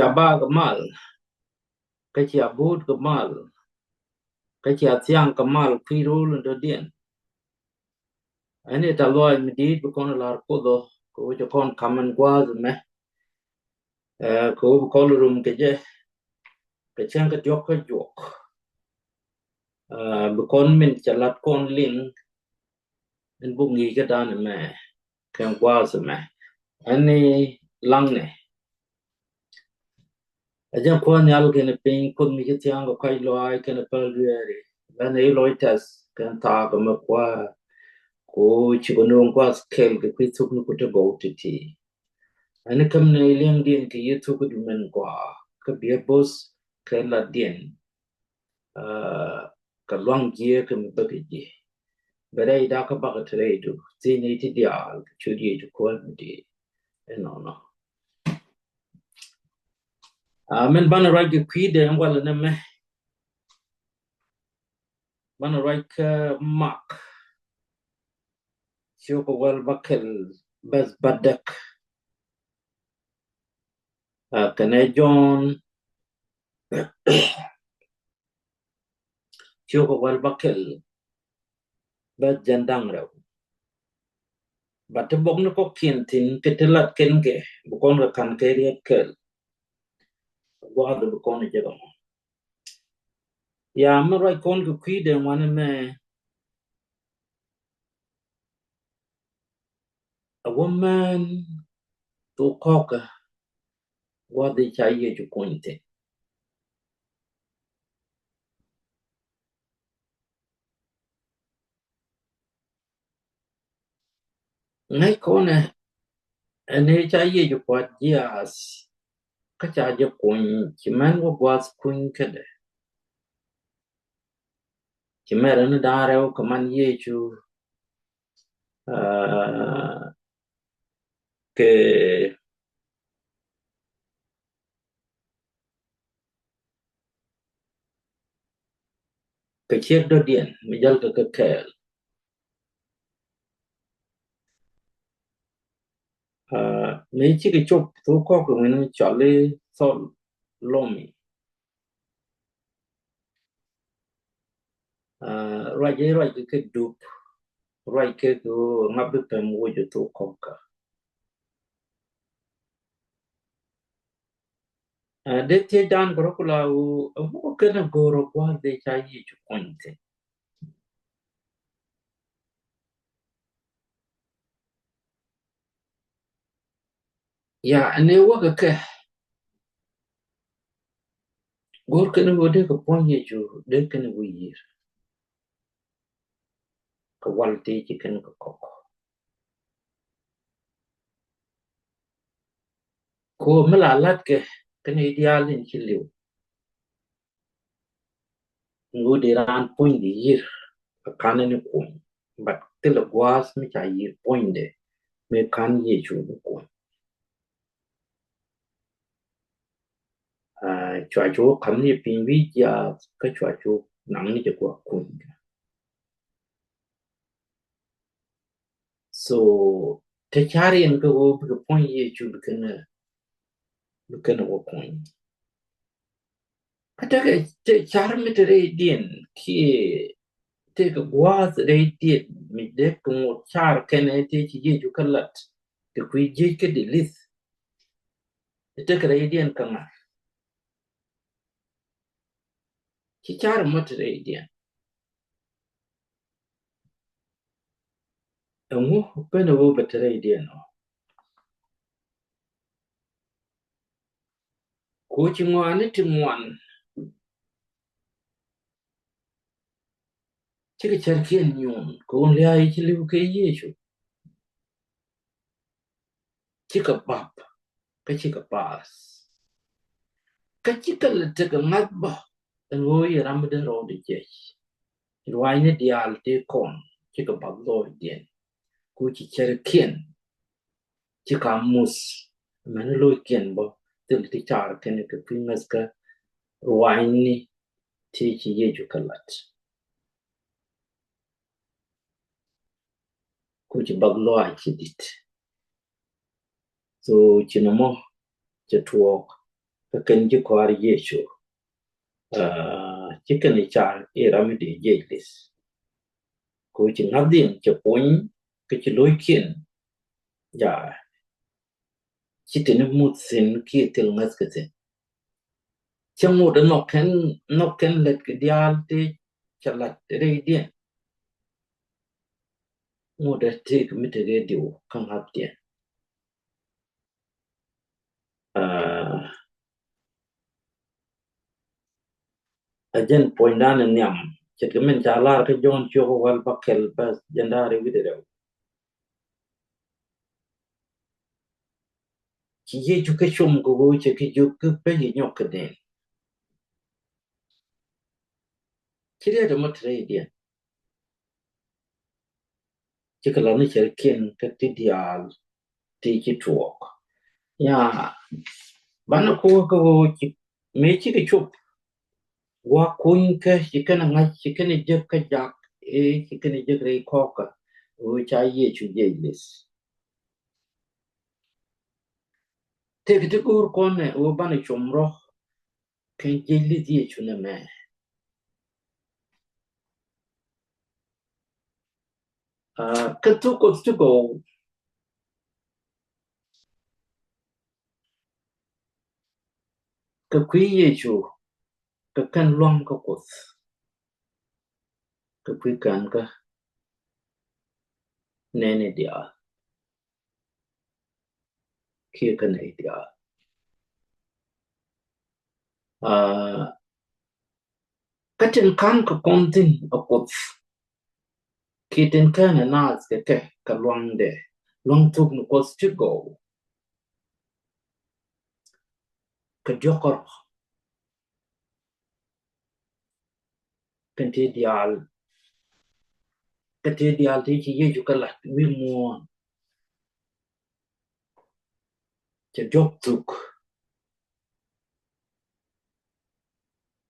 ba gamal ka chia bud gamal ka chia tiang gamal pirul ndo dien ane ta loy medit bu kon lar kodo ko jo kon kamen gwaz me ko bu kon rum ke je ka chen ka jok ka jok bu kon min chalat kon ling en bu ngi ka dan me kan gwaz me ane lang ne ajan ko nyal ke ne pin kon mi ke tiang ko kai loy ke ne pel riere ane loy tas kan ta ko me kwa ko chigonong kwa scale ke kwitsuk no kuto go titi ane kam na ilyang dien ke yetu ko dumen kwa ka bia bos ka la dien ka luang jie ke mbeke ji bere ida ka baka tere du zini ti dia chudi ju ko di no no men bana right ke kwide wala na me bana right mark Choko wal bakel bas badak kane John Choko wal bakel bas jandang raw bate bok no ko kintin ketelat kenke bukon ga kan keriet kel gwado bukon jega ya marai kon ku kwide wane me a woman to koka wadi chaye ju pointe ngai kone ene chaye ju kwat jiaath ka chaje kun chiman wo gwas kun kede chimera ne dare o kaman Yecu ke chiek do dien mijal ka kel mấy chiếc cái chụp tôi có của mình chọn lên son lomi rồi cái đục rồi cái ngập được cái mua cho tôi có cả để thế đàn có cái là mua cái nào goro qua để chạy gì chụp point ya nếu cái gor cái nào để cái point gì chú để cái nào gì cái quality chỉ cái nào có cô mới là lát cái này ideal nên chỉ liệu ngô để raan point gì cái khả năng của but till the was mới chạy gì point để mới can gì chú của chua chú khám ni pin vi ya cái chua chú nắng ni của kun so te chari en ko cái point ye chú cái wo point ata cái te char mi te dien ki te cái was re dien mi de ko char kene te chi ye chú kalat te ku ye ke de list te cái dien kanga chi char ma te dien ngu pe no wo be te dien no ko chi ngwan ti ngwan chi cái char kien nyon ko le ai chi lu ke Yecu chi ka bab ka chi ka pas ka chi ka le te ka mat ba ngo yi ram de ro de je ruai ne dial te kon chi ka bab lo dien ku chi char kien chi ka mus man lo kien bo te ti char ken ka pingas ka ruai ni ti chi Yecu ka lat ku chi bab lo ai chi dit so chi no mo che tuok ka ken ji kwar Yecu ci ken cha ramidi jeilis ko ci ngadin ci poñ ke ci loy kien ja ci tin mut sen ki tel ngas ke sen ci mu de no ken let ke dial te chalat re dien mu de te mit re dio kan hab dien ajen poñ dan nyam ci ke men cha lar ke jon ci ko wal bakel bas jandare widere ci Yecu ke chum ko ci ke juk pe yi nyok den ci re de mat re dien ci ke la ni cher ken ke ti dial ti ci tuok ya bana ko ci me ci ke chup wa kun ke ci kana ngai ci kana je ka jak ci kana je re ko ka o cha Yecu jeilis te ke ko ko ne o bana chumro ke jeilis Yecu ne me ka tu ko tu go ka kwi Yecu ka kan long ka ko ka kwi kan ka nene dia ki ka ne dia ka tin kan ka kontin ko kiten kana nas ke ka Duundɛ long tuk no kos to go ka jokor kente dial ti ci Yecu ka lat wi mo ci jok tuk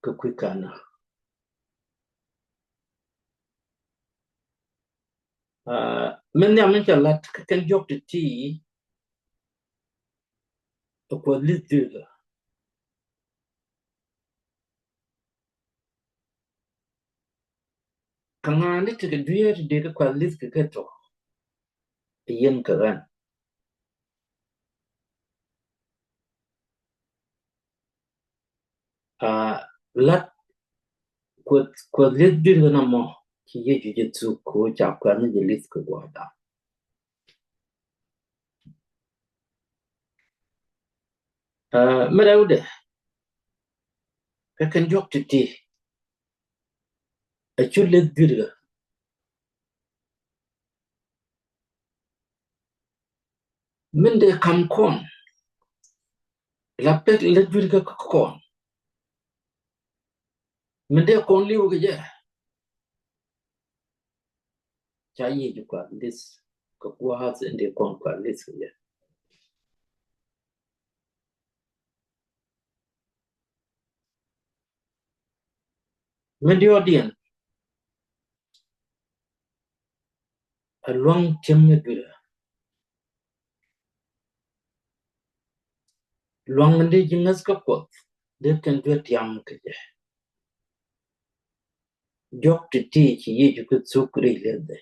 ka kwi kana men ya men cha lat ka ken jok ti ko litul kana ni te duer de ka kwa lit ka to yen ka ran lat ko lit dir na mo ci Yecu je tu ko cha kwa ni je lit ko da meraude ka ken jok ti a chu lit dir men de kam kon la pek lit dir ka kon men de kon liu ke je cha Yecu kwa lis ka kwa ha de kon kwa lis ke je men de odien a long tem ne dir long de jingas ka ko de ken de tiam ke je jok ti ci Yecu ka tsukri le de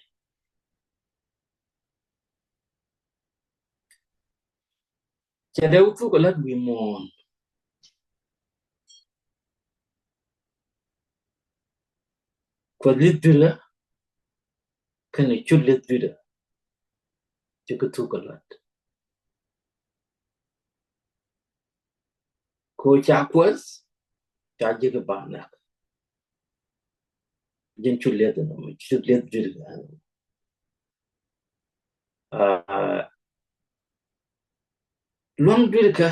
cha de tu ko lat wi mon ko lit dir kan chu lit dir ci ka tu ko lat ko cha kwas cha je ka ba na jen chu lit no chu lit dir long dir ka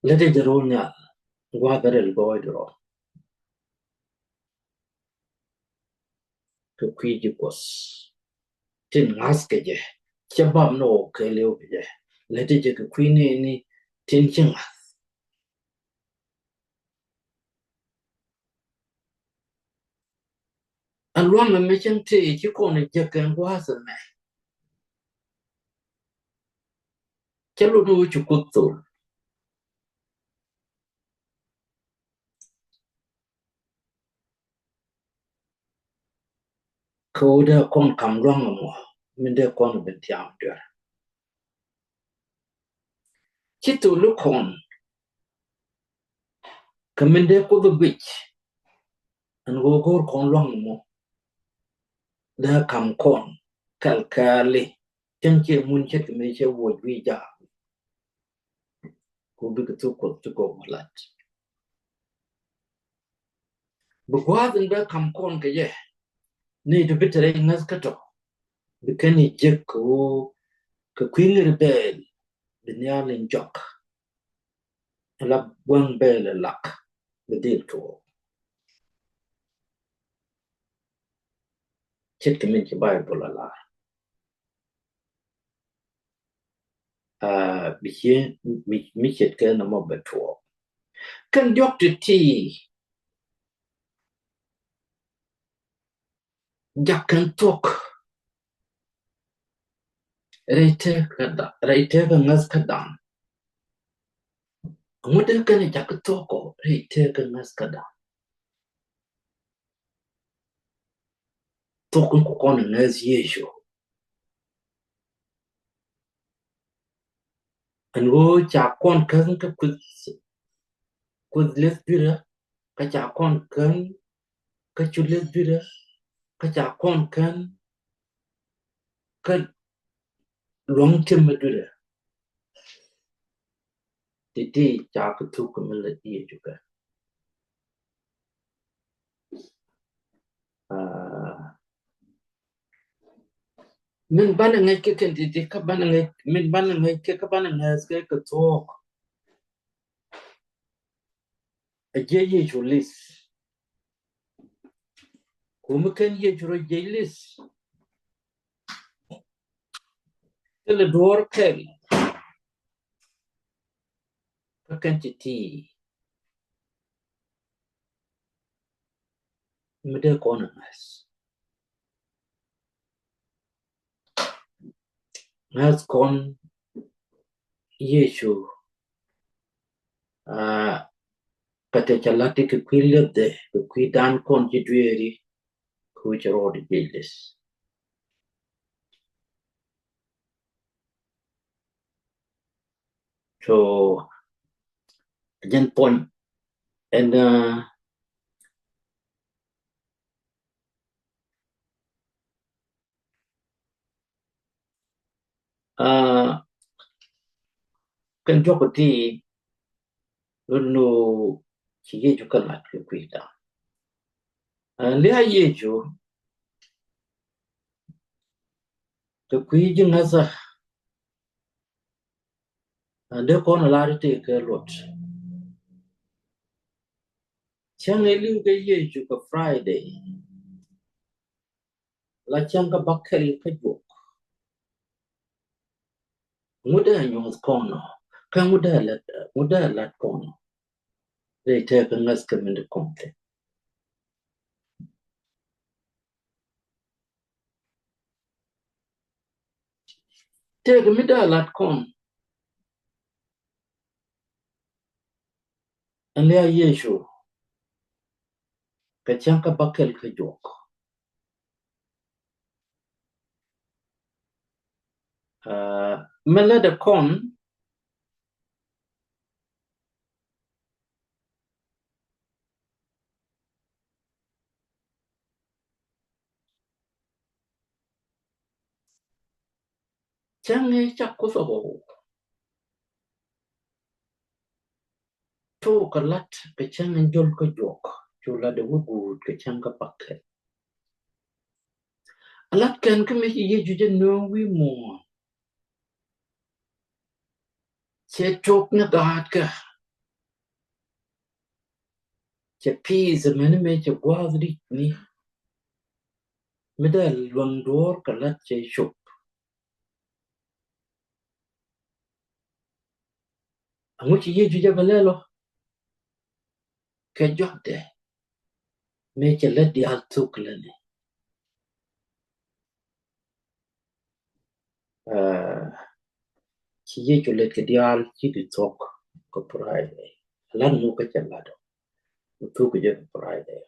le de rol nya wa darel boy ro ka kwi ji kwas tin ngas ke je cha bam no ke le ke je le de ka kwi ni tin ching an lo me chen te ci ko ne je kan wa sa me chalo no chukutol ko da kon kam long mo min de kon betiam der chitu lu kon kamin de ko the beach an go gor kon long mo da kam kon kalkali chanche mun chet me che wo wi ja ko bi to ko malat bu gwadin da kam kon ke ye ni to bitere ngas kato bi kani je ko ka queen rebel bi nyalin jok la bang bel lak bi dil to chet kamin che bible la bichen mi chet ke na mo beto kan jok ti jakan tok reite ka ngas kadam mudan kan jak toko reite ka ngas kadam tokun ko kon ngas Yecu an go cha kon kan ka kud les bira ka cha kon kan ka chules bira ka cha kon kan ka long timedura titi cha ka tu ko mala Yecu ka min bana ngai ke kan titi ka bana ngai min bana ngai ke ka bana ngas ke ka tok a je Yecu lis ko kan Yecu ro je lis le dor kel ka kan titi mede kon ngas kon Yecu kate chalati ke kwilde ke kwidan kon jidweri ku chero de bilis so again point and kan jokoti no chi Yecu kalat ke kwida le Yecu ke kwiji ngasa de kon larite ke lot chang eliu ke Yecu ke Friday la chang ka bakel ke jok muda nyos kono kan muda lat kono they take a ngas ke min konte take mida lat kon and le Yecu ka chang ka bakel ke jok mela de kon change chakuso to kalat ke change jol ko jok chula de wugu ke chang ka bakel alat kan ke me Yecu je no wi mo che tok na gat ka che peace men me che gwazri ni medal londor kalat che shop amuchi Yecu je balelo ke jokte me che let di al tuklane chi Yecu let ke dial chi di tok ko Friday. Lan mu ka chalado. Tu ku je Friday.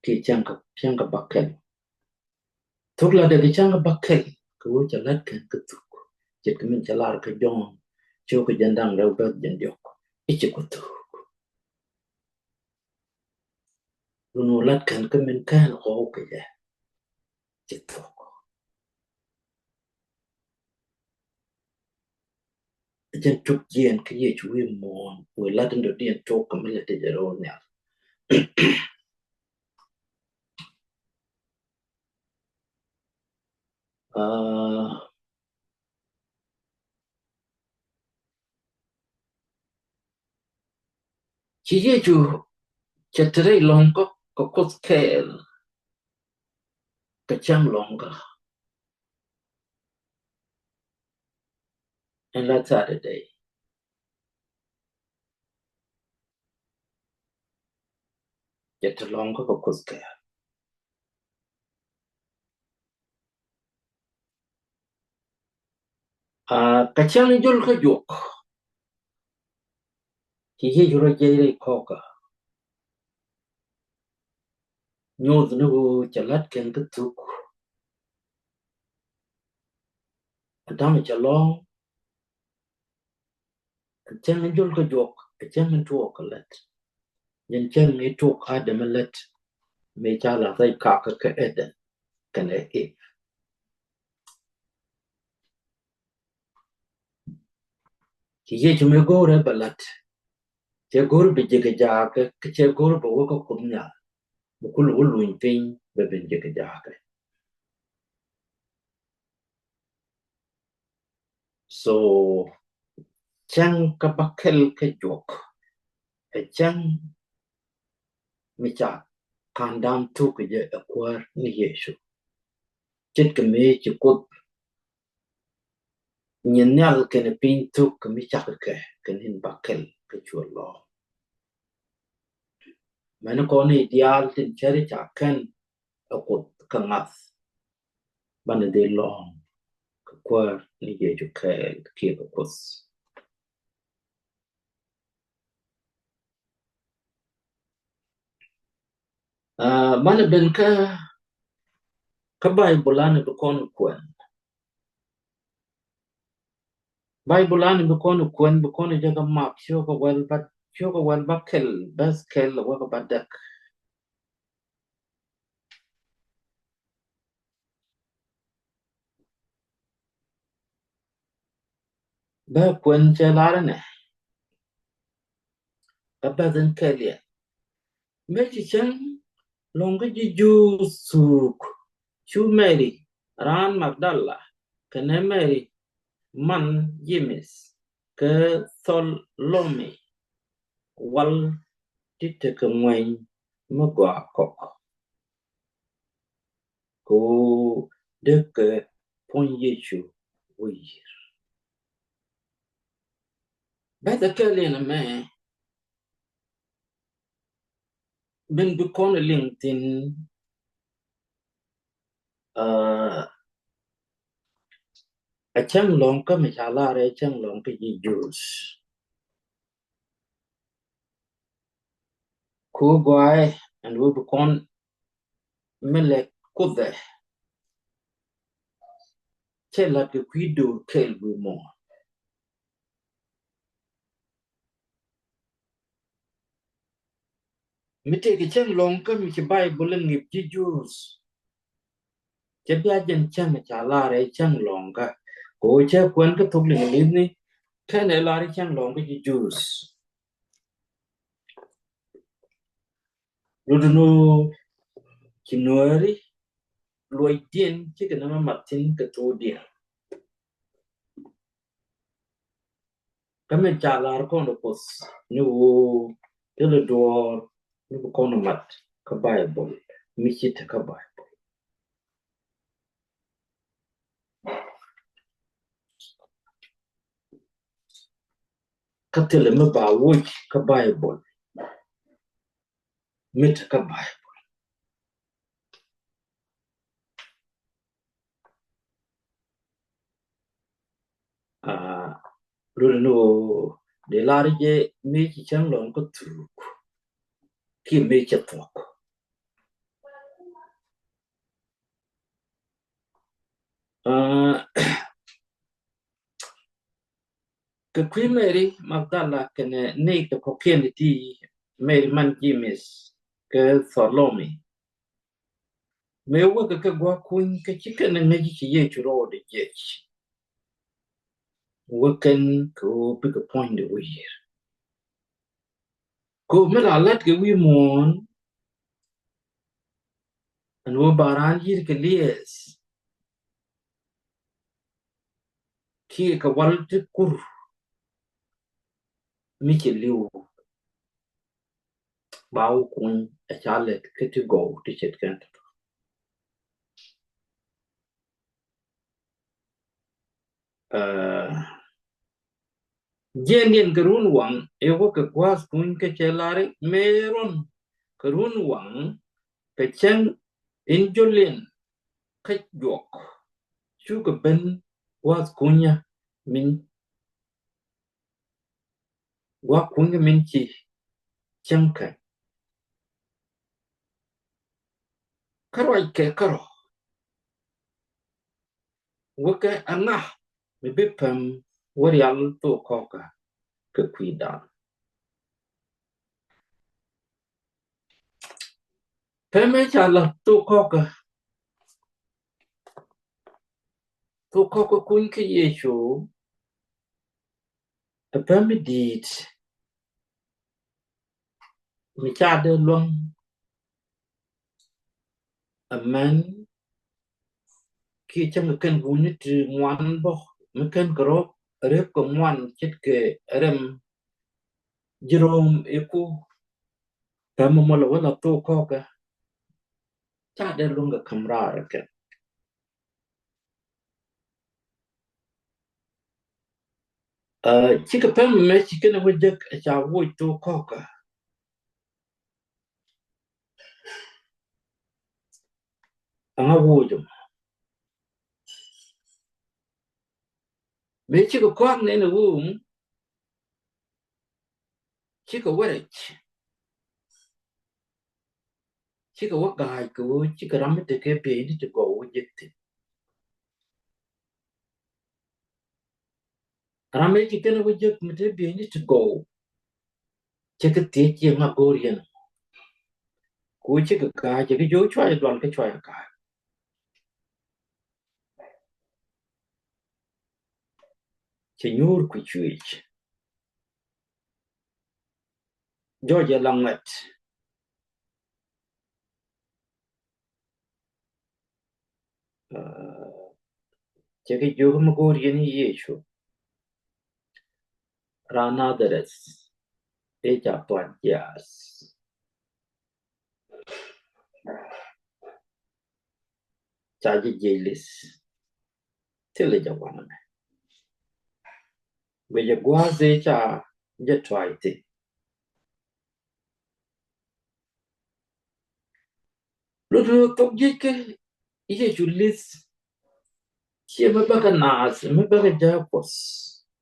Ki changa bakel. Tok la de changa bakel. Ko chalat kan ke tuk. Chet ke min chalar ke jong. Chu ke jandang da ba jandiok. Ichi ko tu. Runo lat kan ke min kan ko ke ya. Chet tok. Jen tuk jen ke Yecu wi mon. We lat ndo dien tok ke min le de ro nya. Chi Yecu chatere longo ko koskel ka chang longa. And that's Saturday. Chat longa ko koskel. Ka chang jul ka jiök. Chi Yecu ro jere koka. Nyod nugu chalat ken ka tuk. Adam chalong. Ka chang jul ka jiök. Ka chang tuok ka let. Yen chang ni tuok adam let. Me chala sai kaka ka eden. Kana e. Chi Yecu me gore balat. Che gore bi jege jaake. Ka che gore ba waka kumnya. Bukul uluin ping be ben jege jaake. So chang ka bakel ka jiök. Chang mi cha kandam tu ke je akwar ni Yecu. Chet ke me chi kut nyal ke ne pin tu ke mi cha ke nin bakel ke chua lo. Mane ko ni dial tin cheri cha ken akut ka ngas. Bane de long ke kwar ni Yecu ke ke kus. Mane ben ka Bible ane be kon kwen. Bible ane be kon jaga map sio ko wel bakel bas kel wa ka badak. Ba kwen che lara ne. Ka baden kelia. Mechi chang longa ji suk. Chu Mary. Raan Magdala. Kene Mary. Man Jimis. Ke thol lomi. Wal tite ke ngweng. Magwa kok. Ko deke pon Yecu wir. Bada kelia na me. Ben bukon LinkedIn. A chang long ka mishalare chang long ka ji Jews. Ku guai and we bukon melek kudhe. Che la ke kwido kel we mo. Mite ke chang long ka mi ke Bible ngip ji Jews. Che bia jen chang mishalare chang long ka. Ko che kwen ka thuk ling ni. Ken elari chang long ka ji Jews. Ludunu kinuari. Luai dien che ke nama matin ke to dien. Kami jalar kono pos nu tele door nu kono mat ka Bible misit ka Bible ka tele me ba wuj ka Bible mit ka Bible no de large me chang long ko tu ki me chatok ke kwi Mary Magdala kene ne ke kokenity Mary man James ke Salome me wo ke gwa kun ke chicken ne ji Yecu ro de jiɛc wo ken ko pick a point de we ko me la lat ke wi mon an wo baran yir ke lies ki ka wal te kur mi ke liu bawo kun a chalet ke te go te chet kan jengen gerun wang e wo ke kwas kun ke chelare meron gerun wang ke chen in julien ke jiök chu ke ben was kunya min wa kunya min chi chen ka karoi ke karo wo ke ana mi be pam wo real to koka ke kwida peme chala to koka kun ke Yecu a peme dit mi cha de long a man ki chang ken bunit ngwan bo mi ken gro rep ko ngwan chit ke rem jirom eku peme mo lo wala to koka cha de lunga kamra ke chika peme me chikene wajek cha wo to koka anga wo me chika kwak ne wum chika warech chika wagai ko chika ramete ke pe ni to go wujekte rame chikene wujek mete pe ni to go chika te chi ma gorian ko chika ka chika jo chwa dwan ke chwa ka chenur ku chuich Georgia langat chika jo ma gorian Yecu Na-dha-rɛth e cha twat jas cha jelis thilɛ ja wanɛ be ja gwaze cha ja twaite lutu tok jike Yecu lis chi me baka nas me baka japos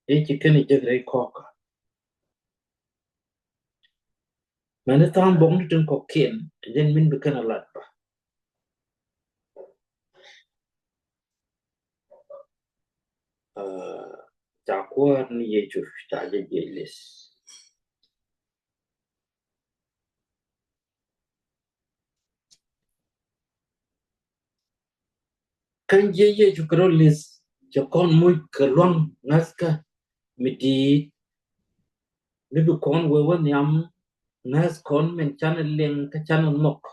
e chikene jagre koka mane tam bong tin koken den min be kana lat ba cha kwar ni Yecu cha jelis kan Yecu krolis cha kon muy kalwang naska midi ni be kon wewan yam nas kon men chana leng ka chana nok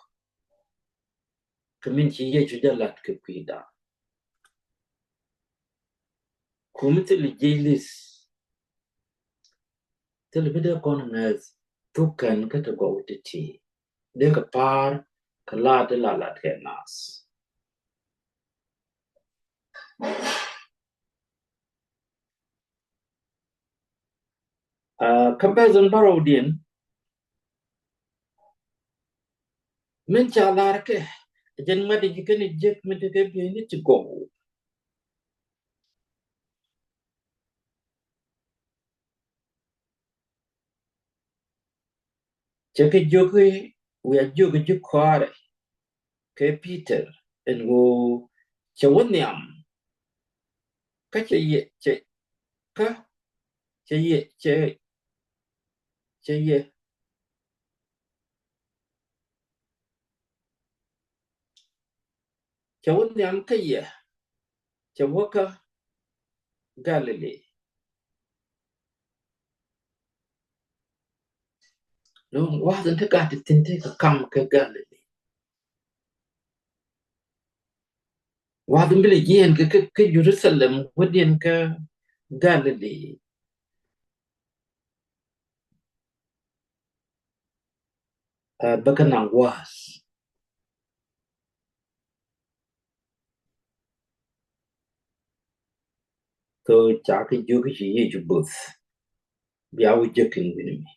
kamin chi Yecu jalat ke kwida kumite li jelis tele bide kon nas tukan ka to go ti de ka par ka la de la lat ke nas comparison barodien men chalar ke jen ngadi jikeni jek mete ke bi ni to go che ke jiök we a jiök ji Cuarɛ ke Peter en go che woniam ka che ye che ka che ye che ye che woniam ka ye che woka Galilee no wa den ta ka tinte ka kam ka Galilee wa den bile yen ka Jerusalem wodien ka Galilee baka nang was to cha ke jiök ji Yecu both bia wo jiökin winimi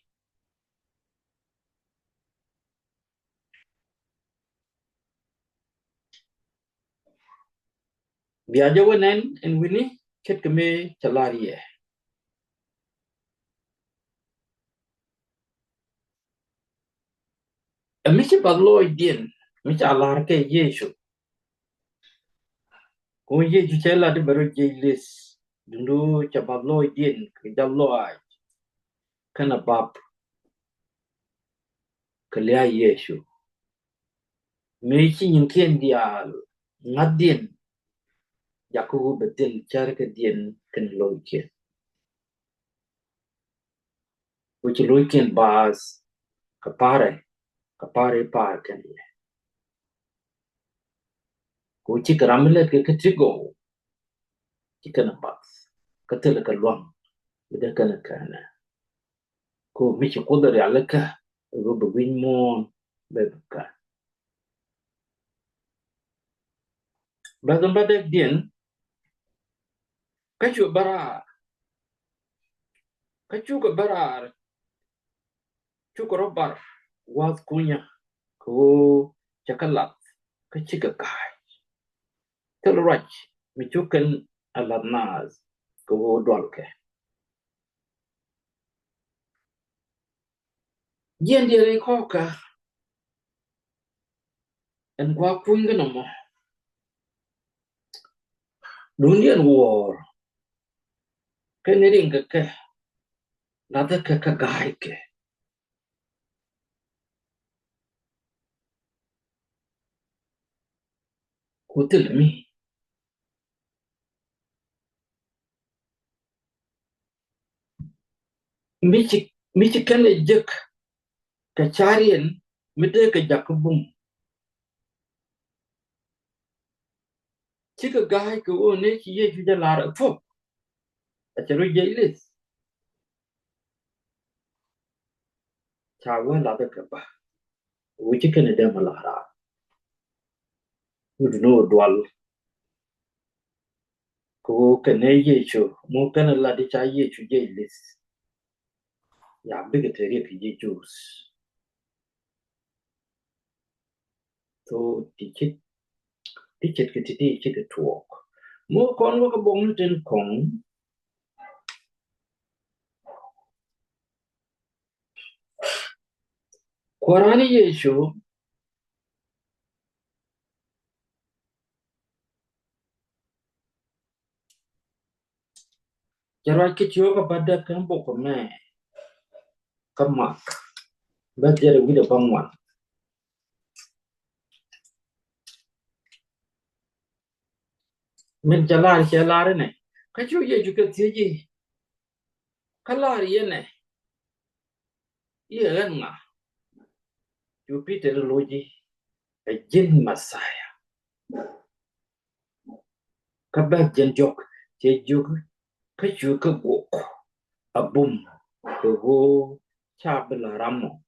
bia jo wonen en wini ket ke me chalarie amiche badloy dien mi cha lar ke Yecu ko Yecu chela de baro jailis dundu cha badloy dien ke jalloy kana bab ke lia Yecu me chi yin ken dial ngadien yaku betel char ke dien ken loy ke which loy ken bas kapare par ken ko chi karamlet ke tigo chi kana bas katel ka lwan bida kana kana ko mi chi kodar alaka go begin mon bebka badan badak dien kachu barar kachu ka barar chu ko bar was kunya ko chakalat kachika kai tel rach mi chuken aladnaz ko dolke dien dire koka en kwa kunga no mo dunian war kenirin ke nada ke gai ke kutil mi kene jek ka charien mite ka jakubum chika gai ko one ki ye ju jalar fo a charo jailis chawa la da ka ba wuci kene da malara udno dwal ko kene Yecu mo kana la di cha Yecu jailis ya bigetere ki Yecus to tichit ki titi chika tuok mo kon mo ka bong ten kong kwarani Yecu jara ki chiyo ka bada kan boko me kamak ba jere wida bangwan min jalar chelare ne kachu Yecu ka tiji kalar yene ye nga yu Peter loji a jin masaya ka ba jen jok che jok kachu ka bok abum ko go chabla ramo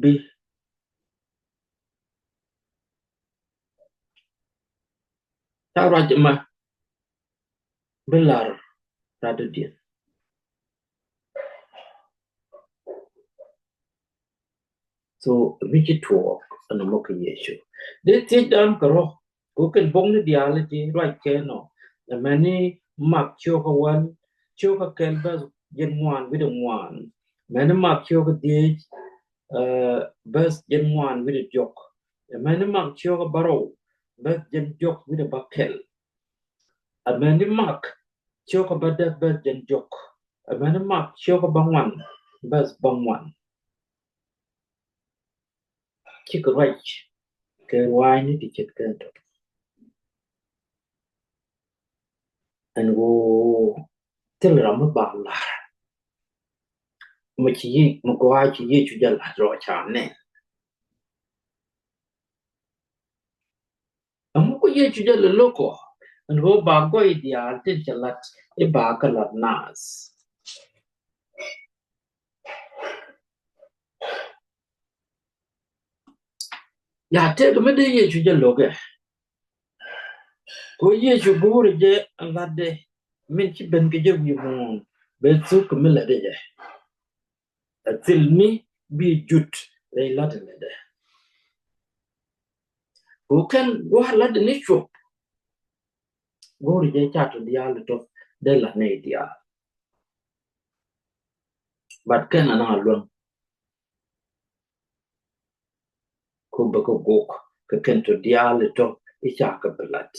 bi tarajma belar radadin so wiki talk and moka Yecu de take down karo ko ken bong ni diality right keno the many mak choka wan choka kelba yen wan with one Many mark jiök the best gen one with a jiök. Many mark jiök barrow, best gen jiök with a buckel. A many mark jiök about that best gen jiök. A many mark jiök bang one, best bang one. Chick right, can wine the chick and go tell Ram about la. Much ye, Muguachi Yecu Jal Rocha. Amuku Yecu Jal loco and go back go idea till Jalat a bakalat nas. Ya take a minute Yecu Jal loge. Go Yecu Burje and Lade Minchi Bengaji Moon, Betsuk Millade. Till me be jut, they Latin. Who can go a Latin issue? Go to the chat to the island of Della Nadia. But can an album Kubako Gok, can to the island of Ishakabalat.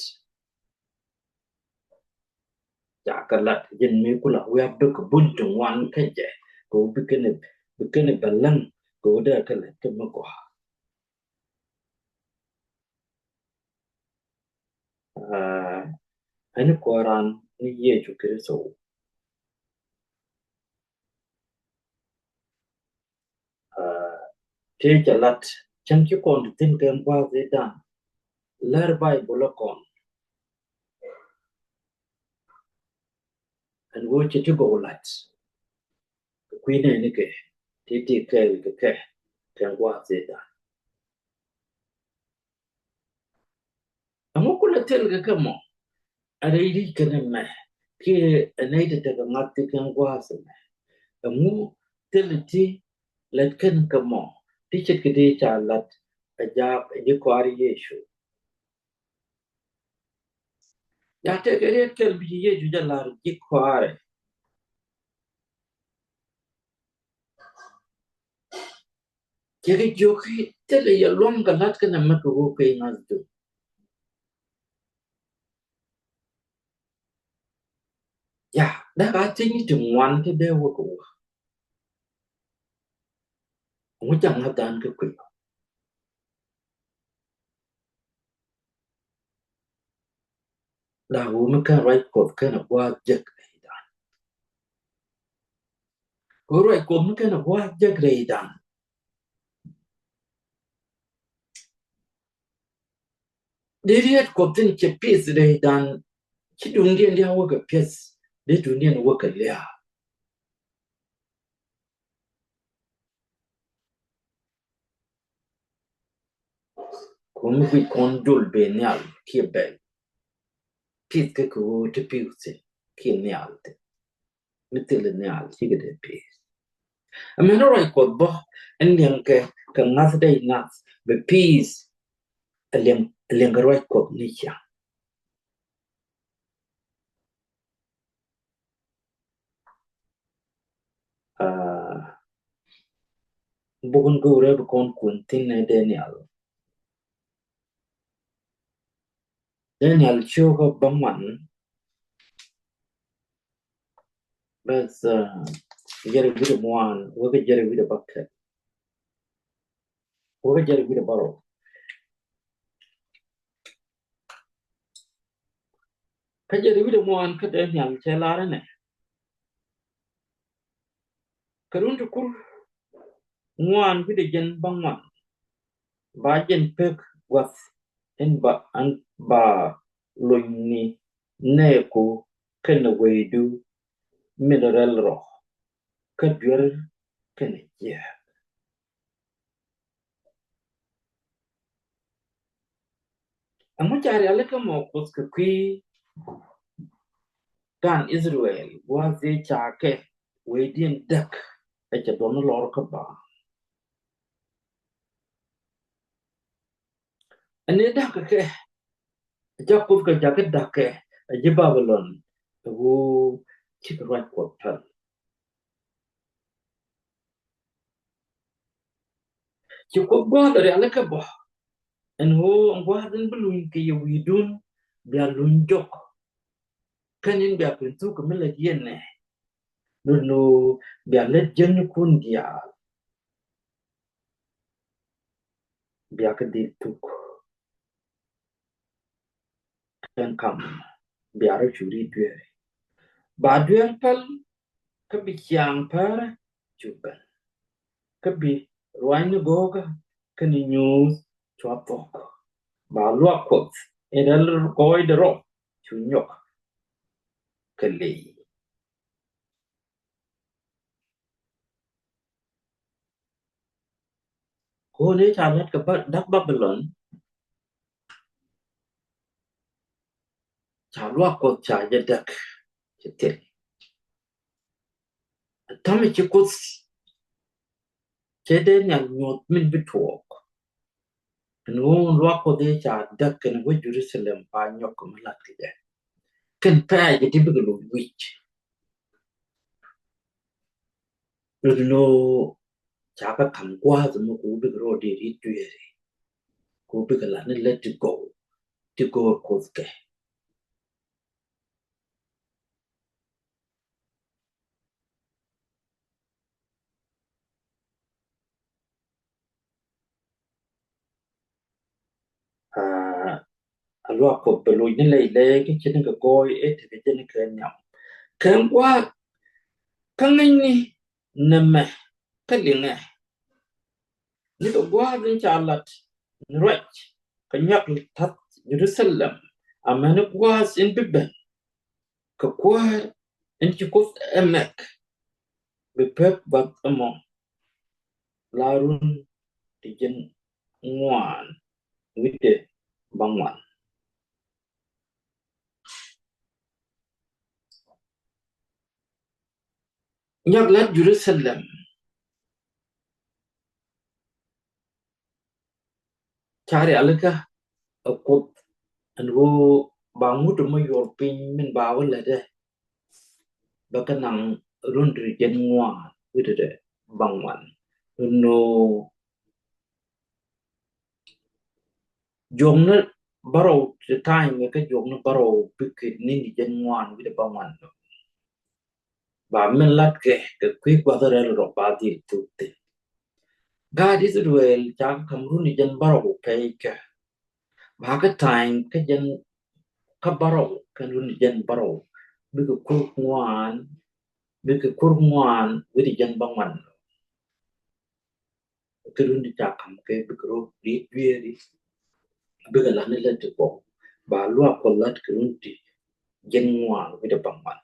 Jakalat, Yen Mikula, we have book buntung one kaje, go begin a balang, go there collect the Mako. Any Quran, ni Yecu Kiriso. Take a lot, chunk you con to think and was it done. Learn by Bolokon. And watch it to go lights. The Queen and Nike, Titi Kell the care, can was it done. And what could I tell the come on? A lady can me. Here a native of Matic and was a moo till the tea, let can come on. Teach it today, child, let a job a Cuarɛ Yecu. Ya take a red can be Yecu Jalar Cuarɛ. Take joke, tell a longer lot can make a working as do. Yeah, that I think to one to their work. Which I'm not done quick. That woman can write code kind of what Jack done. Go right code kind of what Jack done. They had code think a piece they done. She don't get their work a piece. They don't need work a layer. Come with condole benial, Quebec. Piece que go to Pussy, Kenial. Little Nial, she get a piece. I mean, all right, code bo, and Yanke can not day nuts, the peace, a lingerie code nicha. Bukan go rebe kon kuntin Daniel. Daniel choga bangman. Bas jere vida moan, waga jere vida bakke. Waga jere vida baro. Ka jere vida moan ka Daniel chelare ne. Karun tukur moan vida jen bangman. Ba jen pek was en ba an ba loini neko kena weidu mineral roh. Ka duer kena yeah. Amo cari alaka mo kus kui kan Israel was a chake waiting duck at a donor lorca bar. And a duck a Jacob jacket duck a Babylon who chick right quote. ci ko gwadare alaka bo en ho gwadan bulun ke yawidun biya lunjok kanin biya pintu ko mila yenne no biya lejen kun dia biya ka di tuk kan kam biya ra churi dwe ba dwe pal ka bi kyang para chuban ka bi ruan goga kan news chwapok ba luakot edal koi dero chunyok kali ko ne chalat ka ba dak babylon cha luakot cha jadak chetel tami chikut chede nyal nyot min bituok no luakot de cha dak kan wo Jerusalem pa nyok malat kide kan pa je tibigalo wich no cha ka kam kwa zo ko bigro de ri tuere ko bigala ne let it go to go koske luakot belo ne le ke chen ka koi e te ke chen ka nyam kan kwa kan ni neme kalinga ni to gwa din chalat right kanyak tat Jerusalem amana gwa sin bibben ka kwa en chikut emek be pep bat among larun tijen ngwan wite bangwan nyak lat Jerusalem chari alaka akut anwo bangut mo yorpin min bawala de bakanang run tijen ngwan wite bangwan no jong na baro the time ka jong na baro pikit ni jen ngwan wite bangwan ba min lat ke kwi kwadare ro ba di tutte God is well cha kamru ni jen baro pe ka ba ka time ka jen ka baro kan run jen baro bi ka kur ngwan wi jen bangwan ka run cha kam ke bi ro di wi bi ka la ne let ko ba lua ko lat ka run ti jen ngwan wi de bangwan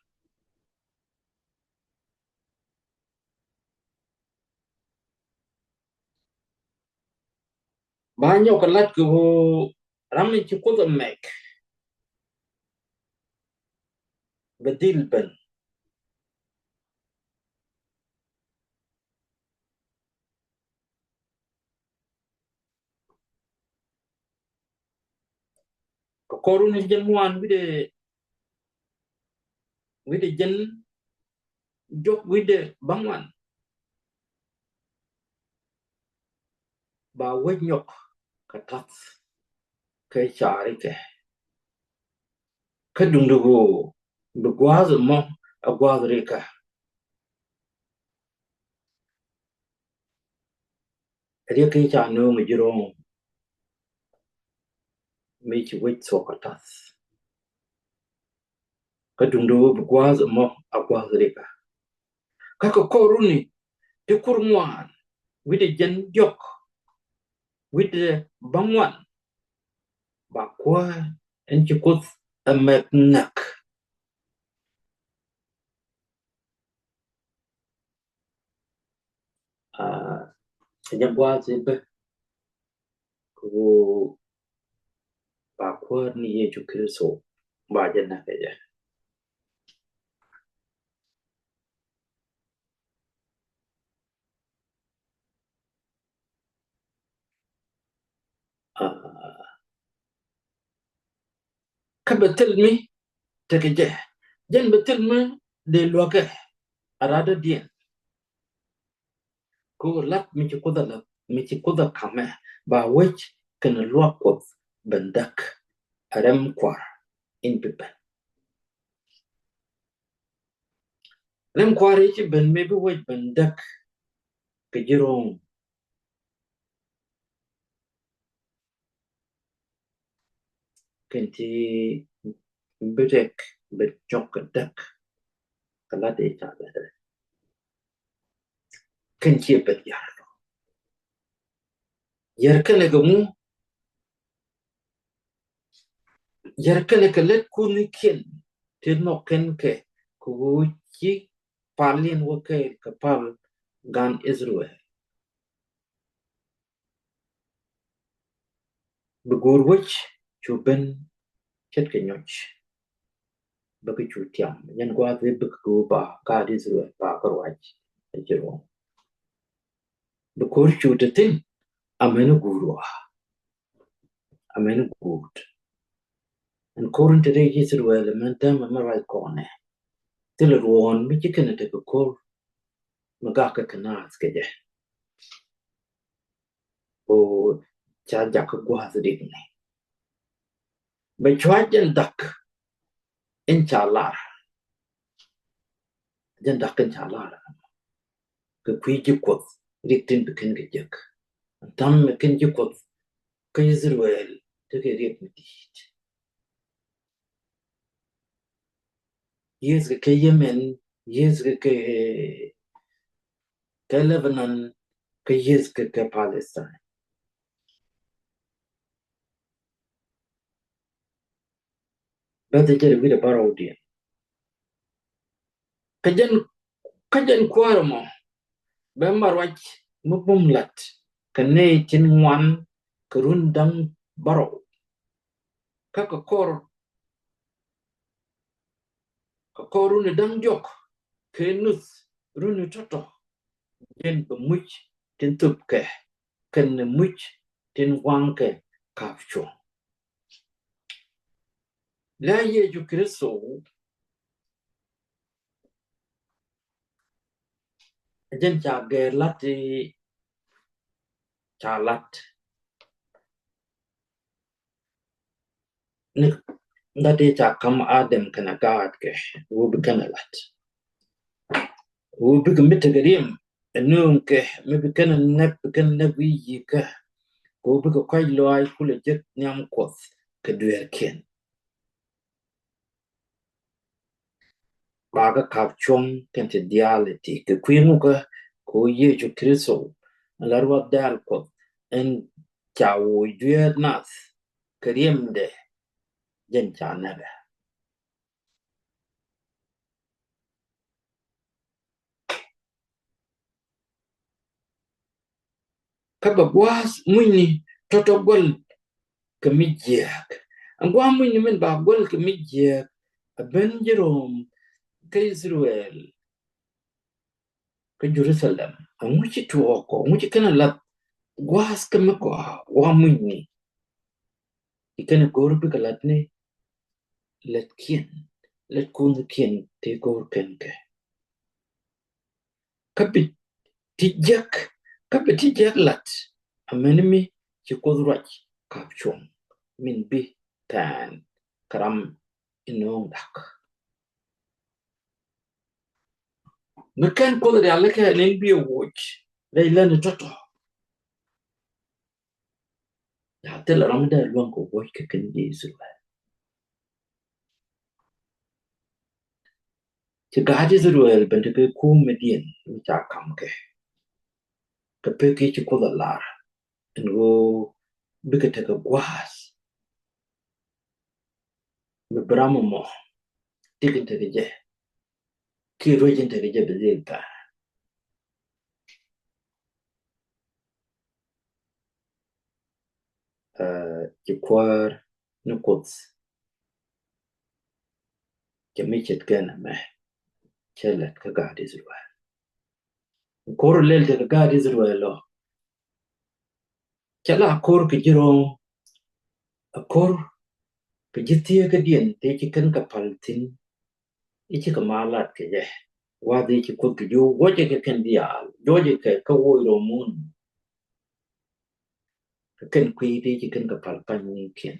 ba nyo ka lat ko ramin ci ko da mek بديل بن كورون الجنوان ويد جن جوك ويد بانوان با وجنيوك كتات كي شاري كدوندو بغواز مو أغواز ريكا ريكي شانو مجرون ميچ ويد سو كتات كدوندو بغواز مو أغواز ريكا كاكو كوروني تكورموان ويد جن جوك ويد بانوان با كوا انچ كوت أمتنك Nyabwazi be ko ba ko ni Yecu Kristo ba jana kaya ka betel mi tekeje jen betel mi de loke arada dien ko lat mi ko dala mi ci kuda kame ba wech kana lua kod bendak arem kwar in pipa rem kwar ci ben me bi wech bendak ke jirong kenti bedek bet jok dak kala de ta da kenti bet yar kale gamu yar kale kale kunikin tino ken ke ku ci palin wo ke kapal gan Israel begur wech chu ben chet ke nyoch bagi chu tiam yan gwa ve beku ba ka Israel ba karwaj jiro bekur chu tetin amenu gurwa amenu gut and current today Israel men tam marai kone til ruon mi chikene te bekur magaka kana skeje o cha jak gwa zdik ne be chwajen dak in chalar jen dak in chalar ke kwiji kot riktin bikin gejek tam mekin jikot ke Israel te ke rik mitit yes ke Yemen yes ke Lebanon ke yes ke Palestine bete jere wida barodi kajen kwaramo be marwach mubumlat kane tin wan kurundang baro kaka korune dang jok kenus runu toto jen bemuch tin tupke ken much tin wanke kapcho la Yecu Kristo jen cha gerlati chalat ni ndate cha kam Adam kana gad ke wo bikana lat wo bik mitagarim enum ke me bikana nabi yika wo bik kwai loai kule jet nyam koth ke duer ken baga kapchong kente diality ke kwingu ka ko Yecu Kristo larwa dal koth en cha wo duer nas keriemde jen cha naga kaba gwas muni toto gol kemi jiök angwa muni men ba gol kemi jiök ben jerom ke Israel ke Jerusalem amuchi tuoko amuchi kana lat gwas kemi ko wa muni ikene gor bi kalat ne let kun kien te gor kenke kapi tijak lat amenimi ci kodrach kapchong min bi tan karam inong dak mekan kodre alaka len bi watch leilan toto ya tel ramda luan ko watch ke ken Yesu ci gadi Israel bende ke ku medien mi ta kam ke pe ki ci kodalar ngo bikete ke gwas be bramo mo tikente ke je ki rojente ke je bezelta ci kwar no kots ci michet gana me chelet ka gadi Israel kor lel te ka gadi Israel lo chala kor ke jiro kor ke jitie ke dien te ci kan ka paltin ichi ka malat ke je wadi ci ko ke jo woje ke kan dial joje ke ka wo ro mun ken quy đi chỉ ken kapal pan ni ken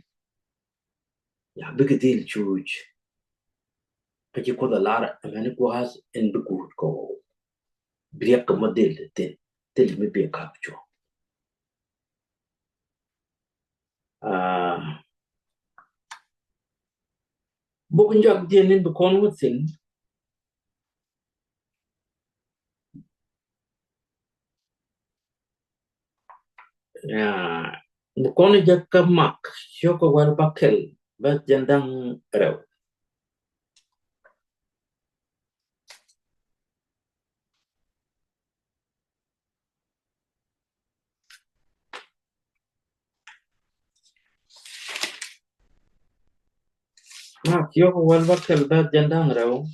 ya big deal chuj ka chỉ có lara amene ko has en bugut ko briak ka model tel me be kapcho bokun jak dien bu kon wutsin bu kon jak ka mak shoko war bakel ba jandang rew mak shoko war bakel ba jandang rew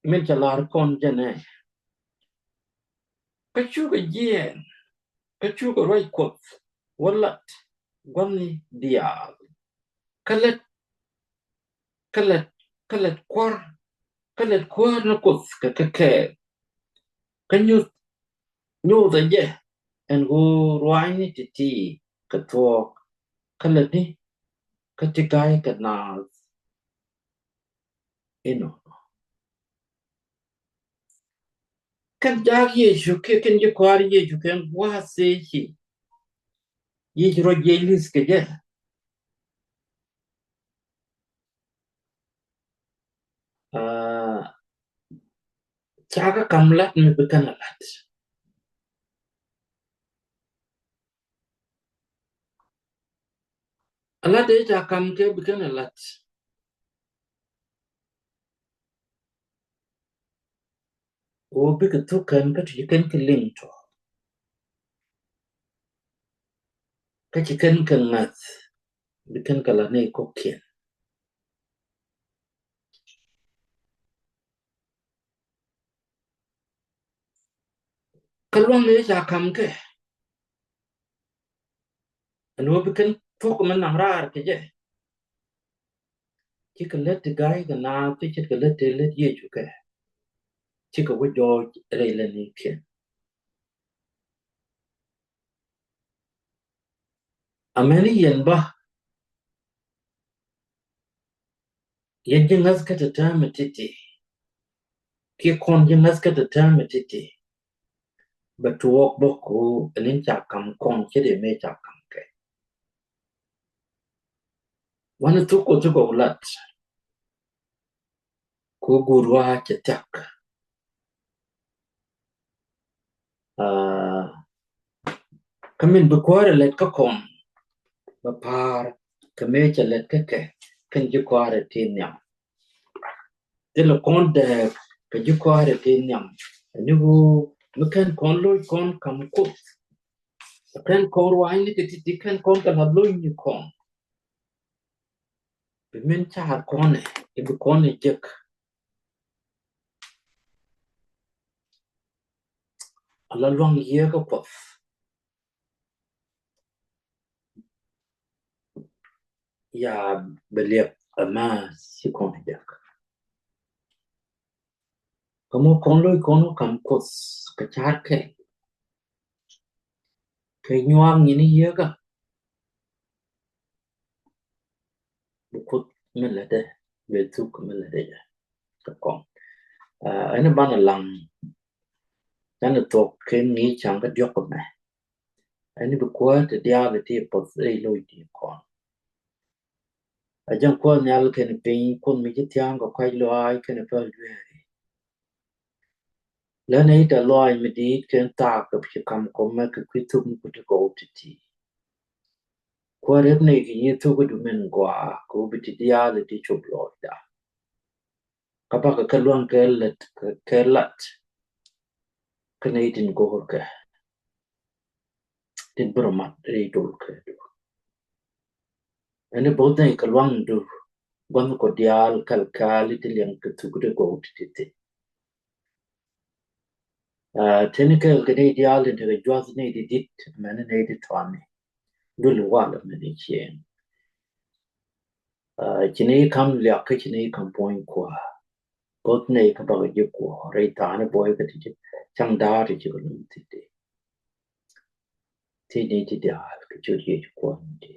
min chalar kon jane ka chu ga jien ka chu ga roi kot wallat gwamni dial kalet kalet kalet kwar na kot ka ka nyu da je en go roi ni ti ka to kalet ni ka ti kai ka na ino kan jag Yecu ken je kwar Yecu ken wa se chi Yecu ro jelis ke je chaga kamlat mi bekanalat alat e cha kam ke bekanalat o bi ke tukan ka ti ken kelim to ka ti ken ngat biken kala ne ko kien kalwang ne cha kam ke anu biken fok man namrar ke je ti ke let gai ga na ti ke let Yecu ke ti ko jo re le ni kien ameni yen ba yen jingas ka ta matiti ki kon jingas ka ta matiti batuok boku enin cha kam kon che de me cha kam ke wan tuko lat ko gurwa che tak kamin bu kware let ka kon ba par kame che let ka ke kan ji kware tin nyam de lo kon de ka ji kware tin nyam ni bu mekan kon lo kon kam ko kan kon wa ni ti kan kon ka lo ni kon bi men cha kon e bu kon e jiök ala long ye ka ko ya beliep ama si kon jiök kamu kon lo kon kam ko ka char ke nyuang ni ye ka bu kut me la de be tu ko me la de ka kon ana bana lang dan to ke ni chang ka jiök ko me ani bu ko te dia le ti po e lo ti kon a jang ko nyal ke ni pe kon mi ti tiang ko kai lo ai ke ne pe la nei ta loi mi di ken ta ka phi kam ko ma ka kwi tu ku to go ti Cuarɛ nei ki yi tu ku du men gwa ko bi ti dia le ti chup lo da ka pa ka luang ke lat ka nei tin go ka tin bromat re dol ka ene bo nei ka luang du gon ko dial kal ti leng ka tu ku go ti tin ka nei dial te ga jwas nei di dit men nei di twani du lu wa la men chien chini kam lya ka chini kam point kwa bot nei ka ba ge ko re ta ne boy ka ti chang da ri chi ko ti thì đi thì dial cái chỗ gì quan đi